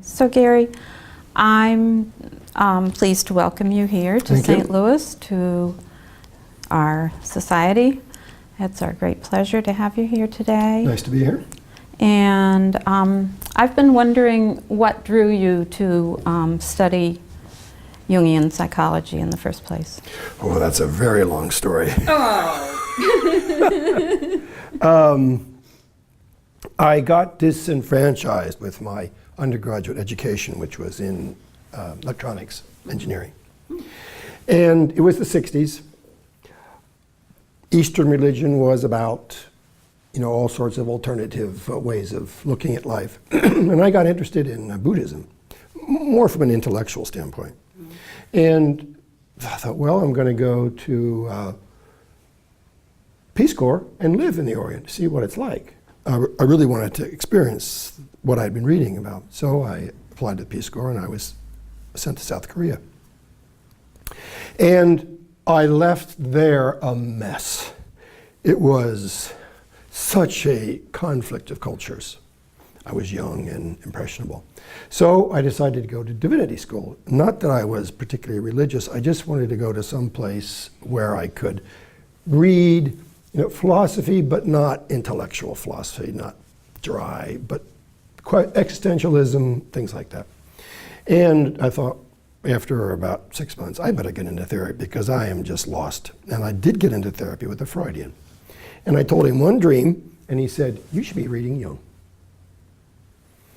So Gary, I'm pleased to welcome you here to St. Louis, to our society. It's our great pleasure to have you here today. Nice to be here. And I've been wondering what drew you to study Jungian psychology in the first place. Oh, that's a very long story. I got disenfranchised with my undergraduate education, which was in electronics engineering. And it was the 60s. Eastern religion was about, all sorts of alternative ways of looking at life. And I got interested in Buddhism, more from an intellectual standpoint. And I thought, well, I'm going to go to Peace Corps and live in the Orient, see what it's like. I really wanted to experience what I'd been reading about. So I applied to the Peace Corps and I was sent to South Korea. And I left there a mess. It was such a conflict of cultures. I was young and impressionable. So I decided to go to divinity school. Not that I was particularly religious, I just wanted to go to some place where I could read philosophy, but not intellectual philosophy, not dry, but quite existentialism, things like that. And I thought, after about 6 months, I better get into therapy because I am just lost. And I did get into therapy with a Freudian. And I told him one dream, and he said, you should be reading Jung.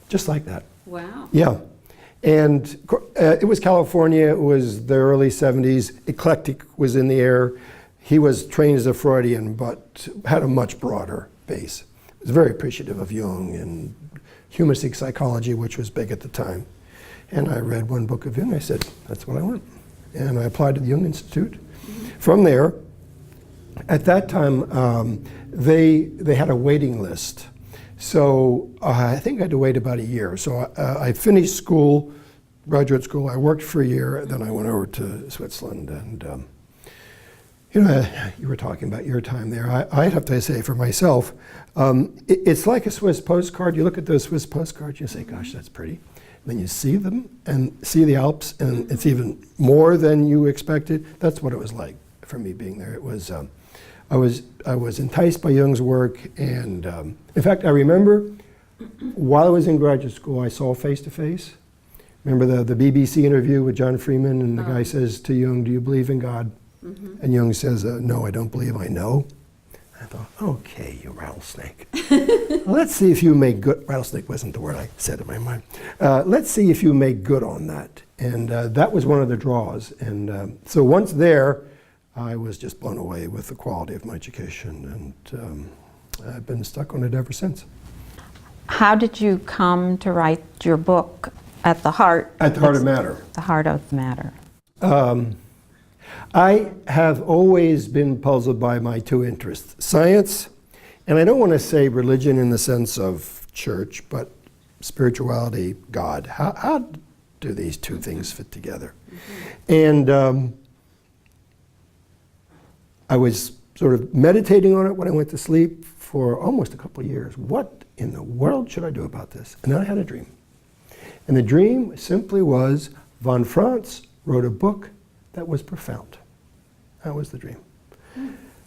Just like that. Wow. Yeah. And it was California, it was the early 70s, eclectic was in the air. He was trained as a Freudian, but had a much broader base. He was very appreciative of Jung and humanistic psychology, which was big at the time. And I read one book of Jung, I said, that's what I want. And I applied to the Jung Institute. From there, at that time, they had a waiting list. So I think I had to wait about a year. So I finished school, graduate school, I worked for a year, then I went over to Switzerland. And you were talking about your time there. I'd have to say for myself, it's like a Swiss postcard. You look at those Swiss postcards, you say, gosh, that's pretty. Then you see them and see the Alps, and it's even more than you expected. That's what it was like for me being there. It was, I was enticed by Jung's work, and in fact, I remember while I was in graduate school, I saw Face to Face. Remember the BBC interview with John Freeman, and the guy says to Jung, do you believe in God? Mm-hmm. And Jung says, no, I don't believe I know. I thought, okay, you rattlesnake. Let's see if you make good, rattlesnake wasn't the word I said in my mind. Let's see if you make good on that. And that was one of the draws. And so once there, I was just blown away with the quality of my education. And I've been stuck on it ever since. How did you come to write your book, At the Heart? At the Heart of Matter. The Heart of Matter. I have always been puzzled by my two interests, science, and I don't want to say religion in the sense of church, but spirituality, God. How do these two things fit together? Mm-hmm. And I was sort of meditating on it when I went to sleep for almost a couple of years. What in the world should I do about this? And then I had a dream. And the dream simply was von Franz wrote a book that was profound. That was the dream.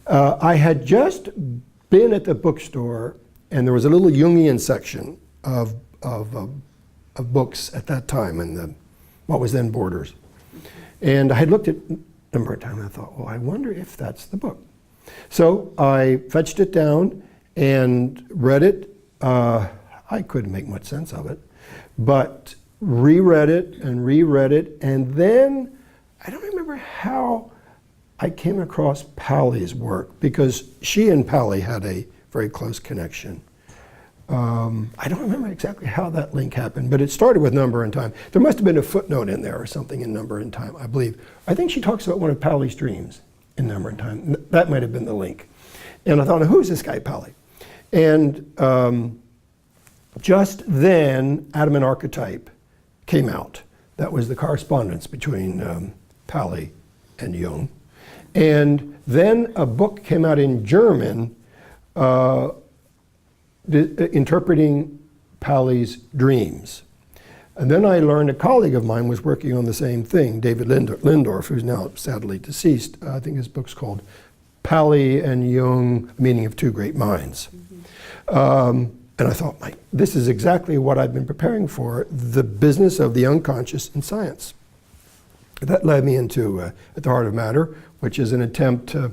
I had just been at the bookstore, and there was a little Jungian section of books at that time in what was then Borders. And I had looked at a number of times, and I thought, well, I wonder if that's the book. So I fetched it down and read it. I couldn't make much sense of it, but reread it, and then I don't remember how I came across Paley's work, because she and Paley had a very close connection. I don't remember exactly how that link happened, but it started with Number and Time. There must have been a footnote in there or something in Number and Time, I believe. I think she talks about one of Paley's dreams in Number and Time. That might have been the link. And I thought, who's this guy, Paley? And just then, Adam and Archetype came out. That was the correspondence between Paley and Jung. And then a book came out in German interpreting Paley's dreams. And then I learned a colleague of mine was working on the same thing, David Lindorf, who's now sadly deceased. I think his book's called Paley and Jung, The Meaning of Two Great Minds. And I thought, this is exactly what I've been preparing for, the business of the unconscious in science. That led me into At the Heart of Matter, which is an attempt to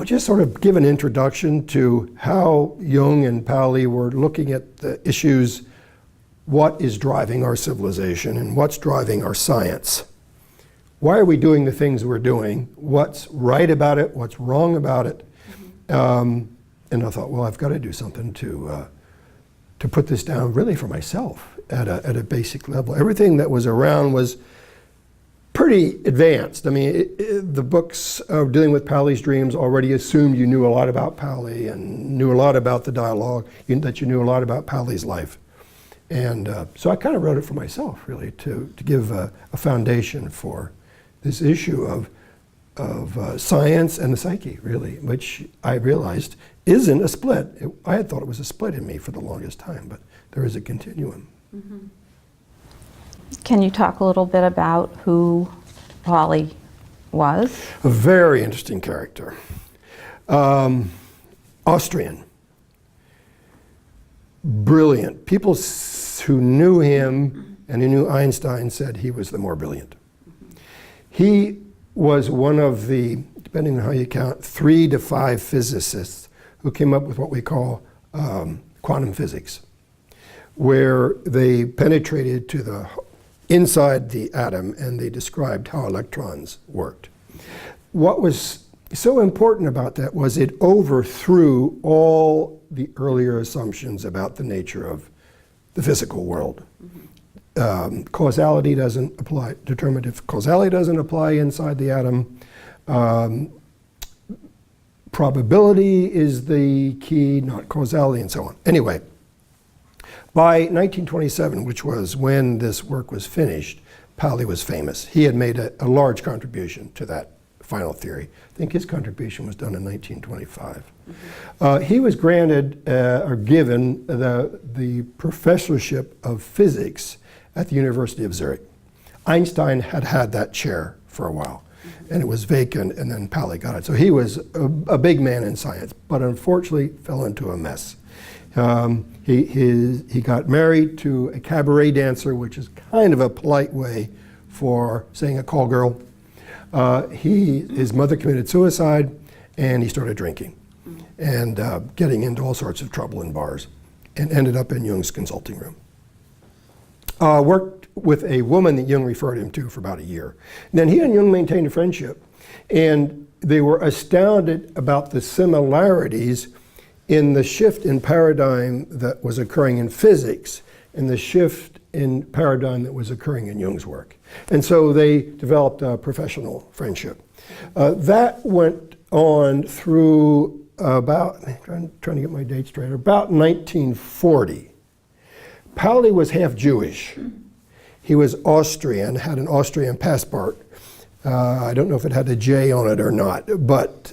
just sort of give an introduction to how Jung and Paley were looking at the issues, what is driving our civilization and what's driving our science. Why are we doing the things we're doing? What's right about it? What's wrong about it? And I thought, well, I've got to do something to put this down really for myself at a basic level. Everything that was around was pretty advanced. I mean, the books dealing with Paley's dreams already assumed you knew a lot about Paley and knew a lot about the dialogue, that you knew a lot about Paley's life. And so I kind of wrote it for myself, really, to give a foundation for this issue of science and the psyche, really, which I realized isn't a split. I had thought it was a split in me for the longest time, but there is a continuum. Mm-hmm. Can you talk a little bit about who Paley was? A very interesting character. Austrian. Brilliant. People who knew him and who knew Einstein said he was the more brilliant. He was one of the, depending on how you count, 3 to 5 physicists who came up with what we call quantum physics, where they penetrated to the inside the atom and they described how electrons worked. What was so important about that was it overthrew all the earlier assumptions about the nature of the physical world. Causality doesn't apply, determinative causality doesn't apply inside the atom. Probability is the key, not causality, and so on. Anyway, by 1927, which was when this work was finished, Paley was famous. He had made a large contribution to that final theory. I think his contribution was done in 1925. He was granted or given the professorship of physics at the University of Zurich. Einstein had had that chair for a while, and it was vacant, and then Paley got it. So he was a big man in science, but unfortunately fell into a mess. He got married to a cabaret dancer, which is kind of a polite way for saying a call girl. His mother committed suicide, and he started drinking and getting into all sorts of trouble in bars, and ended up in Jung's consulting room. Worked with a woman that Jung referred him to for about a year. And then he and Jung maintained a friendship, and they were astounded about the similarities in the shift in paradigm that was occurring in physics and the shift in paradigm that was occurring in Jung's work. And so they developed a professional friendship. That went on through about, I'm trying to get my date straight, about 1940. Paley was half Jewish. He was Austrian, had an Austrian passport. I don't know if it had a J on it or not, but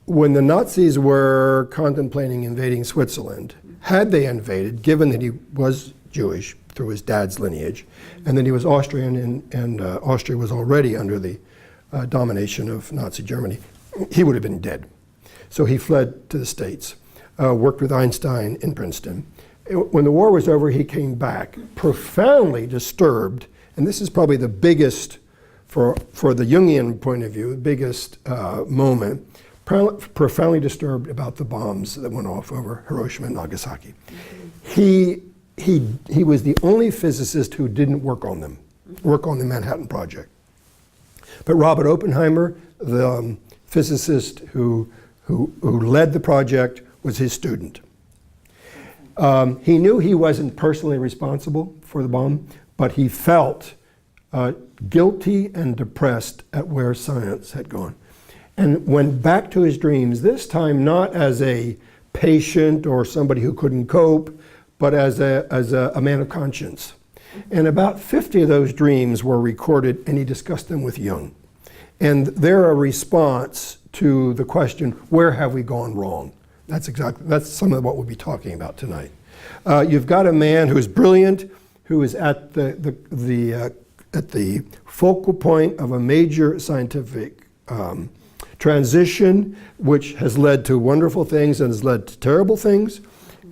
when the Nazis were contemplating invading Switzerland, had they invaded, given that he was Jewish through his dad's lineage, and that he was Austrian and Austria was already under the domination of Nazi Germany, he would have been dead. So he fled to the States, worked with Einstein in Princeton. When the war was over, he came back, profoundly disturbed, and this is probably the biggest, for the Jungian point of view, the biggest moment, profoundly disturbed about the bombs that went off over Hiroshima and Nagasaki. He was the only physicist who didn't work on the Manhattan Project. But Robert Oppenheimer, the physicist who led the project, was his student. He knew he wasn't personally responsible for the bomb, but he felt guilty and depressed at where science had gone. And went back to his dreams, this time not as a patient or somebody who couldn't cope, but as a man of conscience. And about 50 of those dreams were recorded, and he discussed them with Jung. And they're a response to the question, where have we gone wrong? That's some of what we'll be talking about tonight. You've got a man who's brilliant, who is at the focal point of a major scientific transition, which has led to wonderful things and has led to terrible things.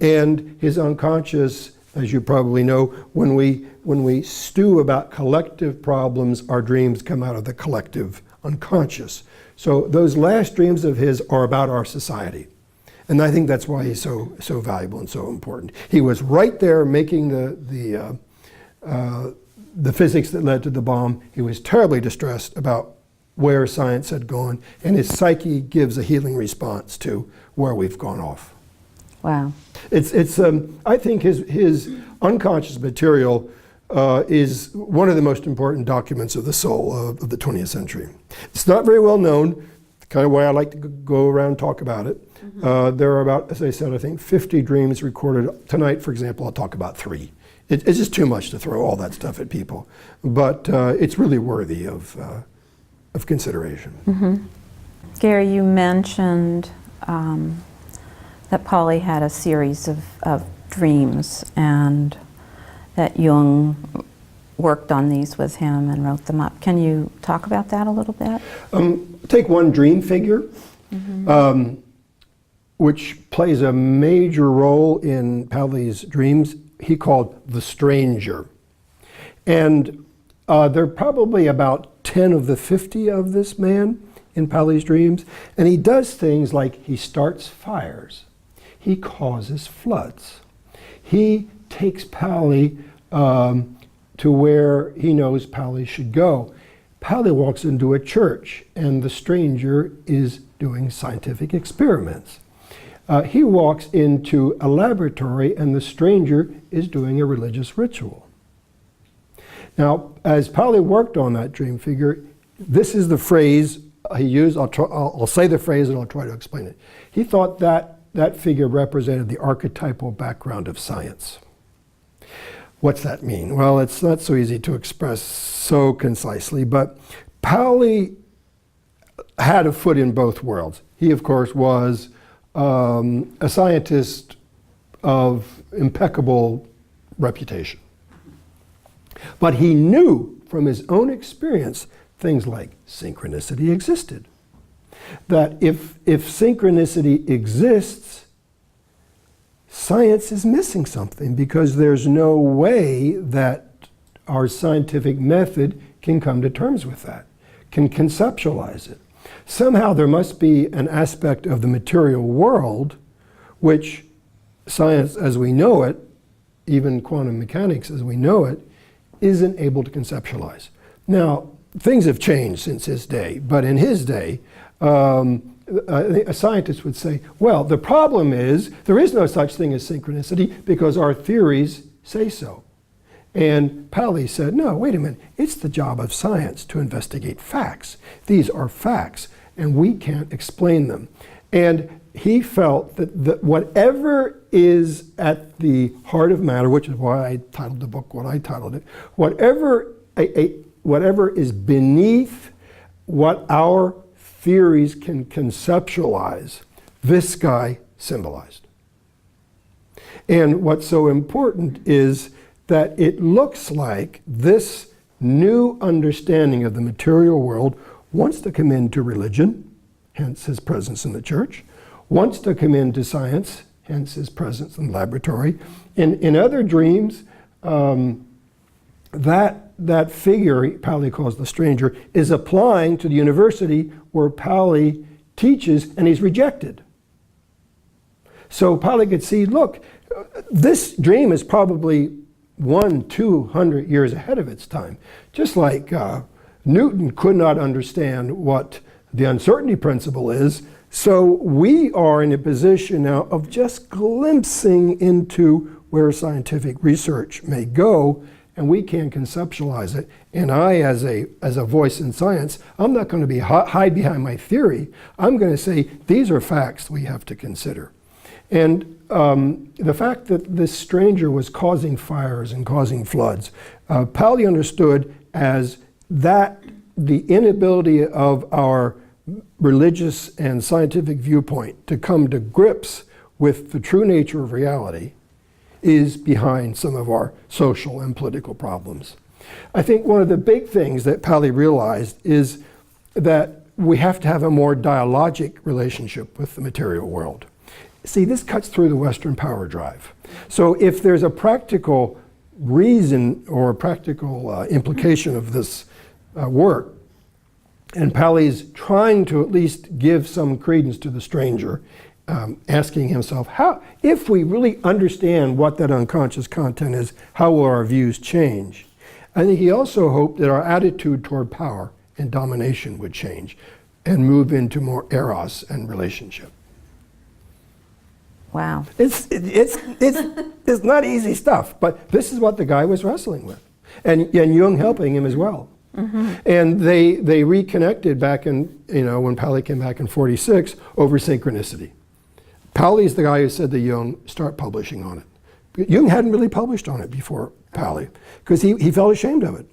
And his unconscious, as you probably know, when we stew about collective problems, our dreams come out of the collective unconscious. So those last dreams of his are about our society. And I think that's why he's so valuable and so important. He was right there making the physics that led to the bomb. He was terribly distressed about where science had gone, and his psyche gives a healing response to where we've gone off. Wow. It's I think his unconscious material is one of the most important documents of the soul of the 20th century. It's not very well known, kind of why I like to go around and talk about it. There are about, as I said, I think 50 dreams recorded. Tonight, for example, I'll talk about 3. It's just too much to throw all that stuff at people. But it's really worthy of consideration. Gary, you mentioned that Pauli had a series of dreams and that Jung worked on these with him and wrote them up. Can you talk about that a little bit? Take one dream figure, which plays a major role in Pauli's dreams. He called the stranger. And there are probably about 10 of the 50 of this man in Pauli's dreams. And he does things like he starts fires. He causes floods. He takes Pauli to where he knows Pauli should go. Pauli walks into a church and the stranger is doing scientific experiments. He walks into a laboratory and the stranger is doing a religious ritual. Now, as Pauli worked on that dream figure, this is the phrase he used. I'll say the phrase and I'll try to explain it. He thought that figure represented the archetypal background of science. What's that mean? Well, it's not so easy to express so concisely, but Pauli had a foot in both worlds. He, of course, was a scientist of impeccable reputation. But he knew from his own experience things like synchronicity existed. That if synchronicity exists, science is missing something because there's no way that our scientific method can come to terms with that, can conceptualize it. Somehow there must be an aspect of the material world which science as we know it, even quantum mechanics as we know it, isn't able to conceptualize. Now, things have changed since his day, but in his day, a scientist would say, well, the problem is there is no such thing as synchronicity because our theories say so. And Pauli said, no, wait a minute, it's the job of science to investigate facts. These are facts, and we can't explain them. And he felt that whatever is at the heart of matter, which is why I titled the book what I titled it, whatever is beneath what our theories can conceptualize, this guy symbolized. And what's so important is that it looks like this new understanding of the material world wants to come into religion, hence his presence in the church, wants to come into science, hence his presence in the laboratory. In other dreams, that figure, Pauli calls the stranger, is applying to the university where Pauli teaches and he's rejected. So Pauli could see, look, this dream is probably 100-200 years ahead of its time. Just like Newton could not understand what the uncertainty principle is, so we are in a position now of just glimpsing into where scientific research may go, and we can conceptualize it. And I, as a voice in science, I'm not going to be hide behind my theory. I'm going to say these are facts we have to consider. And the fact that this stranger was causing fires and causing floods, Pauli understood as that the inability of our religious and scientific viewpoint to come to grips with the true nature of reality is behind some of our social and political problems. I think one of the big things that Pauli realized is that we have to have a more dialogic relationship with the material world. See, this cuts through the Western power drive. So if there's a practical reason or a practical implication of this work, and Pauli's trying to at least give some credence to the stranger, asking himself, how, if we really understand what that unconscious content is, how will our views change? I think he also hoped that our attitude toward power and domination would change and move into more eros and relationship. Wow. It's not easy stuff, but this is what the guy was wrestling with. And Jung helping him as well. Mm-hmm. And they reconnected back in, when Pauli came back in 46 over synchronicity. Pauli's the guy who said to Jung, start publishing on it. Jung hadn't really published on it before Pauli, because he felt ashamed of it.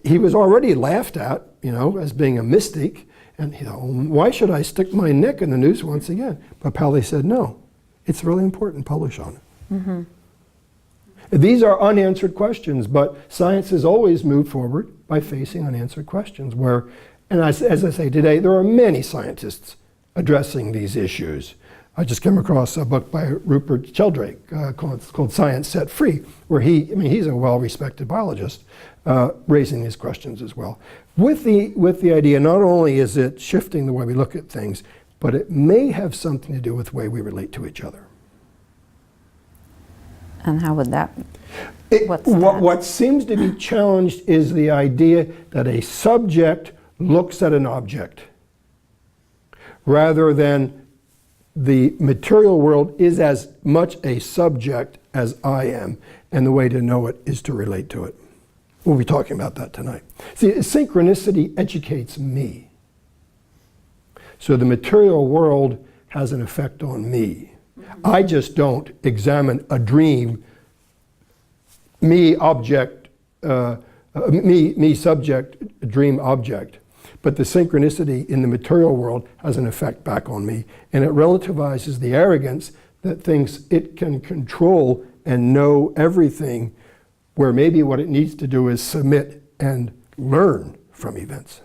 He was already laughed at, as being a mystic, and why should I stick my neck in the noose once again? But Pauli said, no, it's really important, publish on it. Mm-hmm. These are unanswered questions, but science has always moved forward by facing unanswered questions where, and as I say today, there are many scientists addressing these issues. I just came across a book by Rupert Sheldrake called Science Set Free, where he's a well-respected biologist, raising these questions as well. With the idea, not only is it shifting the way we look at things, but it may have something to do with the way we relate to each other. And how would that? What seems to be challenged is the idea that a subject looks at an object rather than the material world is as much a subject as I am, and the way to know it is to relate to it. We'll be talking about that tonight. See, synchronicity educates me. So the material world has an effect on me. I just don't examine a dream, me subject, dream object. But the synchronicity in the material world has an effect back on me, and it relativizes the arrogance that thinks it can control and know everything, where maybe what it needs to do is submit and learn from events.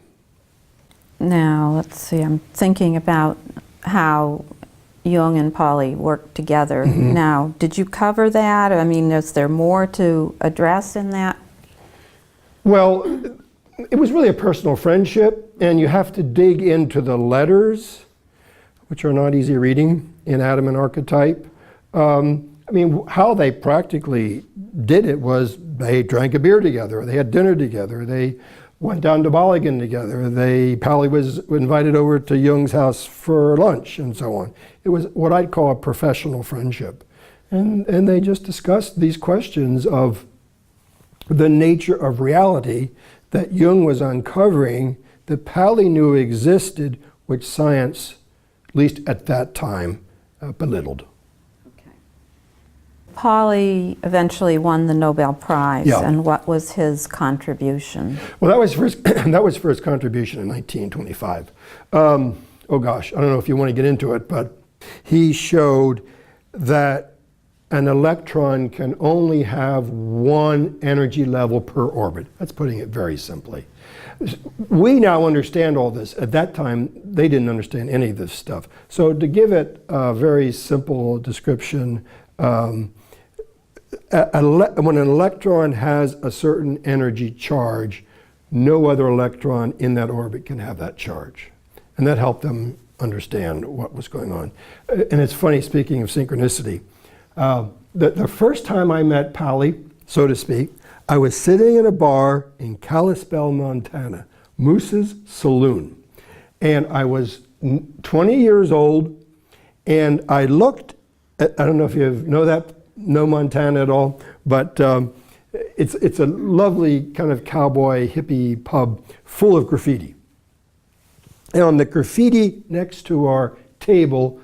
Now, let's see, I'm thinking about how Jung and Pauli worked together. Mm-hmm. Now, did you cover that? I mean, is there more to address in that? Well, it was really a personal friendship, and you have to dig into the letters, which are not easy reading in Adam and Archetype. How they practically did it was they drank a beer together, they had dinner together, they went down to Bolligan together, Pauli was invited over to Jung's house for lunch, and so on. It was what I'd call a professional friendship. And they just discussed these questions of the nature of reality that Jung was uncovering, that Pauli knew existed, which science, at least at that time, belittled. Okay. Pauli eventually won the Nobel Prize, yeah. And what was his contribution? Well, that was for his contribution in 1925. Oh gosh, I don't know if you want to get into it, but he showed that an electron can only have one energy level per orbit. That's putting it very simply. We now understand all this. At that time, they didn't understand any of this stuff. So to give it a very simple description, when an electron has a certain energy charge, no other electron in that orbit can have that charge. And that helped them understand what was going on. And it's funny, speaking of synchronicity, the first time I met Pauli, so to speak, I was sitting in a bar in Kalispell, Montana, Moose's Saloon. And I was 20 years old, and I looked at, I don't know if you know Montana at all, but it's a lovely kind of cowboy hippie pub full of graffiti. And on the graffiti next to our table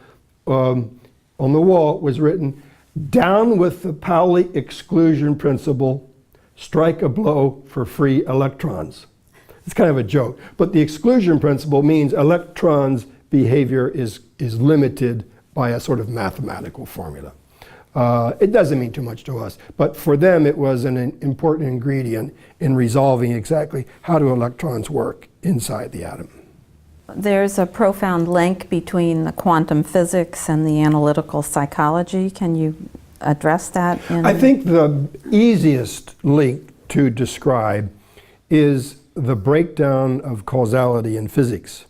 on the wall was written, "Down with the Pauli exclusion principle, strike a blow for free electrons." It's kind of a joke, but the exclusion principle means electrons' behavior is limited by a sort of mathematical formula. It doesn't mean too much to us, but for them it was an important ingredient in resolving exactly how do electrons work inside the atom. There's a profound link between the quantum physics and the analytical psychology. Can you address that? I think the easiest link to describe is the breakdown of causality in physics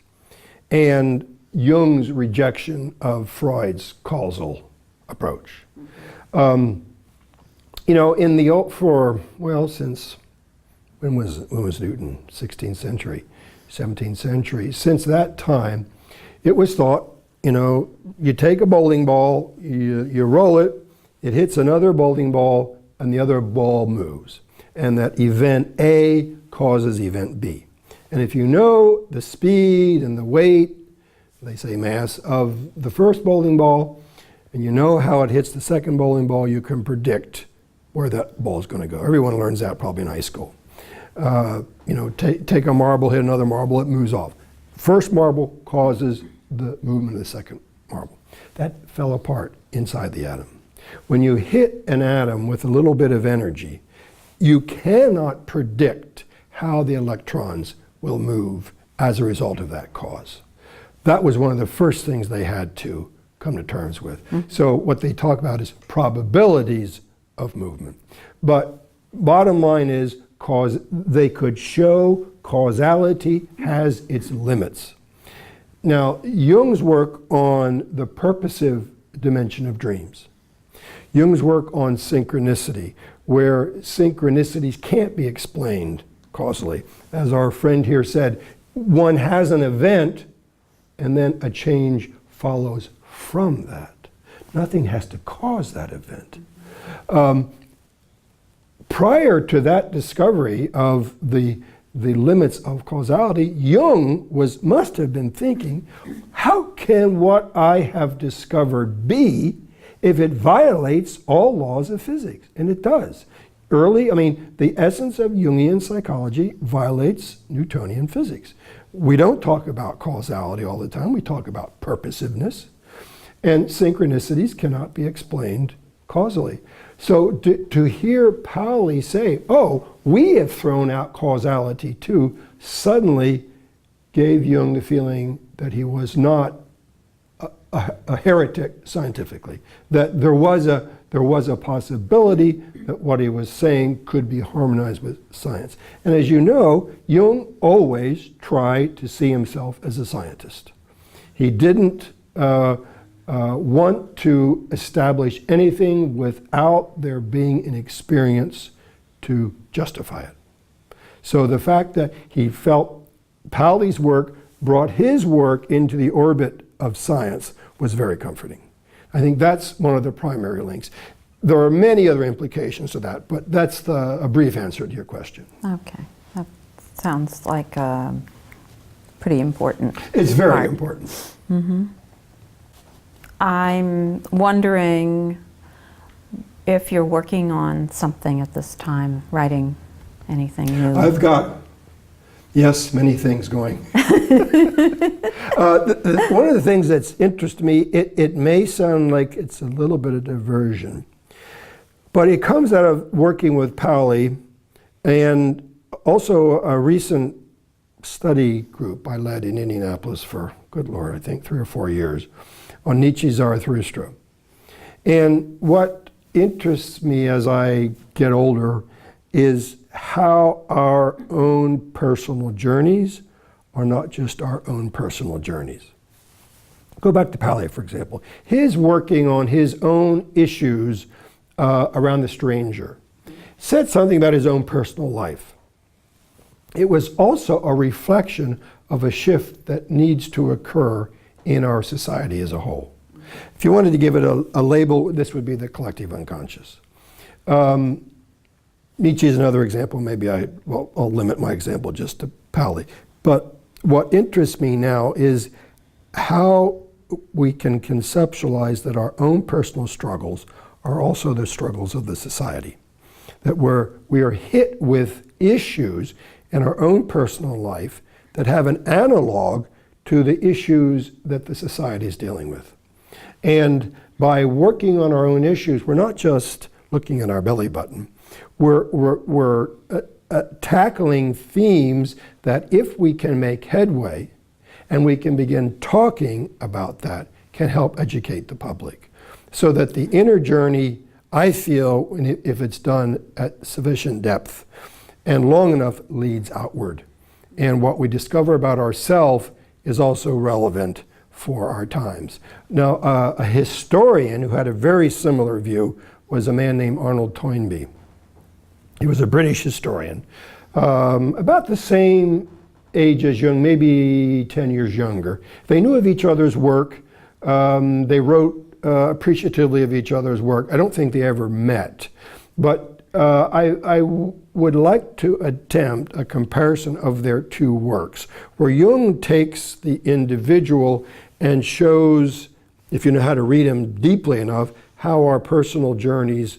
and Jung's rejection of Freud's causal approach. You know, in the since when was Newton? 16th century, 17th century. Since that time, it was thought, you know, you take a bowling ball, you roll it, it hits another bowling ball, and the other ball moves, and that event A causes event B. And if you know the speed and the weight, they say mass, of the first bowling ball, and you know how it hits the second bowling ball, you can predict where that ball is going to go. Everyone learns that probably in high school. You know, take a marble, hit another marble, it moves off. First marble causes the movement of the second marble. That fell apart inside the atom. When you hit an atom with a little bit of energy, you cannot predict how the electrons will move as a result of that cause. That was one of the first things they had to come to terms with. So what they talk about is probabilities of movement. But bottom line is, they could show causality has its limits. Now, Jung's work on the purposive dimension of dreams, Jung's work on synchronicity, where synchronicities can't be explained causally. As our friend here said, one has an event and then a change follows from that. Nothing has to cause that event. Prior to that discovery of the limits of causality, Jung must have been thinking, how can what I have discovered be if it violates all laws of physics? And it does. The essence of Jungian psychology violates Newtonian physics. We don't talk about causality all the time, we talk about purposiveness. And synchronicities cannot be explained causally. So to hear Pauli say, oh, we have thrown out causality too, suddenly gave Jung the feeling that he was not a heretic scientifically, that there was a possibility that what he was saying could be harmonized with science. And as you know, Jung always tried to see himself as a scientist. He didn't want to establish anything without there being an experience to justify it. So the fact that he felt Pauli's work brought his work into the orbit of science was very comforting. I think that's one of the primary links. There are many other implications to that, but that's a brief answer to your question. Okay, that sounds like pretty important. It's very important. Mm-hmm. I'm wondering if you're working on something at this time, writing anything new. I've got, yes, many things going. One of the things that's interested me, it may sound like it's a little bit of diversion, but it comes out of working with Pauli and also a recent study group I led in Indianapolis for, good Lord, I think 3 or 4 years, on Nietzsche's Zarathustra. And what interests me as I get older is how our own personal journeys are not just our own personal journeys. Go back to Pauli, for example. His working on his own issues around the stranger said something about his own personal life. It was also a reflection of a shift that needs to occur in our society as a whole. If you wanted to give it a label, this would be the collective unconscious. Nietzsche is another example. Maybe I'll limit my example just to Pauli. But what interests me now is how we can conceptualize that our own personal struggles are also the struggles of the society. That we are hit with issues in our own personal life that have an analog to the issues that the society is dealing with. And by working on our own issues, we're not just looking at our belly button. We're tackling themes that if we can make headway and we can begin talking about that, can help educate the public. So that the inner journey, I feel, if it's done at sufficient depth and long enough, leads outward. And what we discover about ourselves is also relevant for our times. Now, a historian who had a very similar view was a man named Arnold Toynbee. He was a British historian, about the same age as Jung, maybe 10 years younger. They knew of each other's work. They wrote appreciatively of each other's work. I don't think they ever met. But I would like to attempt a comparison of their two works, where Jung takes the individual and shows, if you know how to read him deeply enough, how our personal journeys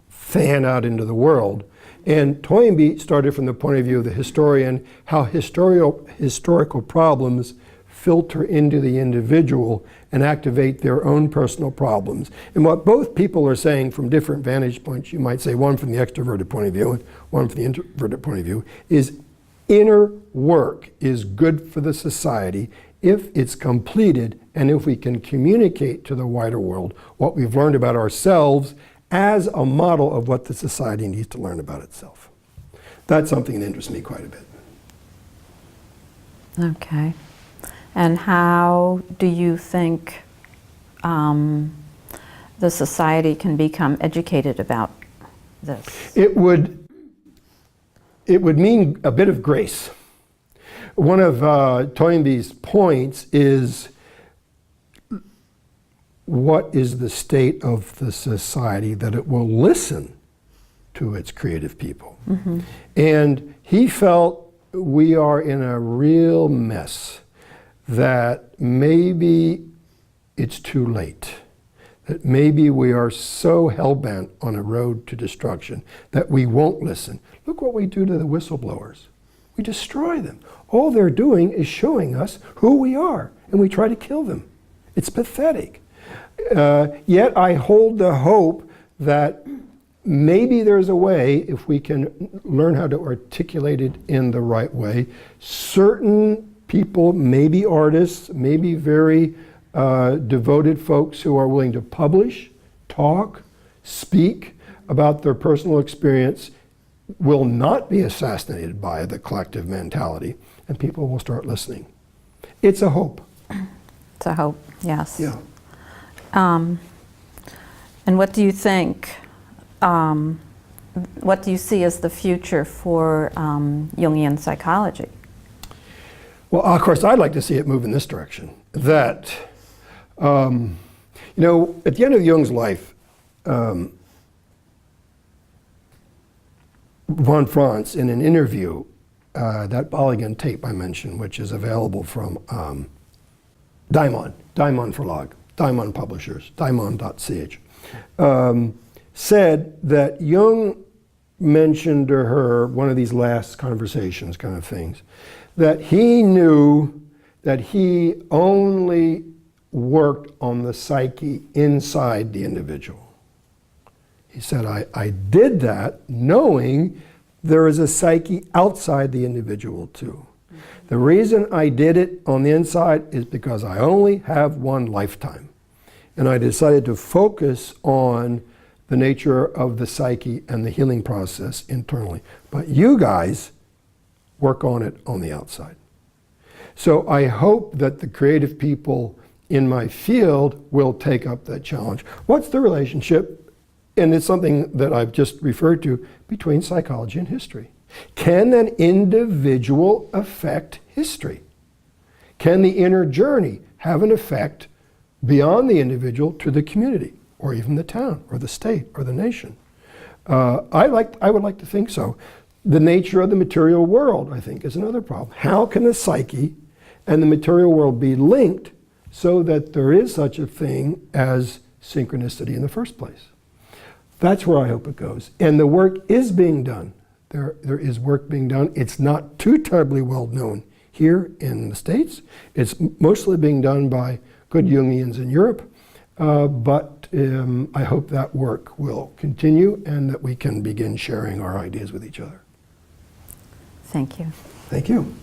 fan out into the world. And Toynbee started from the point of view of the historian, how historical problems filter into the individual and activate their own personal problems. And what both people are saying from different vantage points, you might say one from the extroverted point of view and one from the introverted point of view, is inner work is good for the society if it's completed and if we can communicate to the wider world what we've learned about ourselves as a model of what the society needs to learn about itself. That's something that interests me quite a bit. Okay. And how do you think the society can become educated about this? It would mean a bit of grace. One of Toynbee's points is, what is the state of the society that it will listen to its creative people? Mm-hmm. And he felt we are in a real mess, that maybe it's too late, that maybe we are so hell-bent on a road to destruction that we won't listen. Look what we do to the whistleblowers. We destroy them. All they're doing is showing us who we are, and we try to kill them. It's pathetic. Yet I hold the hope that maybe there's a way, if we can learn how to articulate it in the right way, certain people, maybe artists, maybe very devoted folks who are willing to publish, talk, speak about their personal experience, will not be assassinated by the collective mentality, and people will start listening. It's a hope. It's a hope, yes. Yeah. And what do you think, what do you see as the future for Jungian psychology? Well, of course, I'd like to see it move in this direction. That, you know, at the end of Jung's life, von Franz, in an interview, that Polygon tape I mentioned, which is available from Daimon Verlag, Daimon Publishers, daimon.ch, said that Jung mentioned to her, one of these last conversations kind of things, that he knew that he only worked on the psyche inside the individual. He said, I did that knowing there is a psyche outside the individual too. The reason I did it on the inside is because I only have one lifetime. And I decided to focus on the nature of the psyche and the healing process internally. But you guys work on it on the outside. So I hope that the creative people in my field will take up that challenge. What's the relationship, and it's something that I've just referred to, between psychology and history? Can an individual affect history? Can the inner journey have an effect beyond the individual to the community, or even the town, or the state, or the nation? I would like to think so. The nature of the material world, I think, is another problem. How can the psyche and the material world be linked so that there is such a thing as synchronicity in the first place? That's where I hope it goes. And the work is being done. There is work being done. It's not too terribly well known here in the States. It's mostly being done by good Jungians in Europe. But I hope that work will continue and that we can begin sharing our ideas with each other. Thank you. Thank you.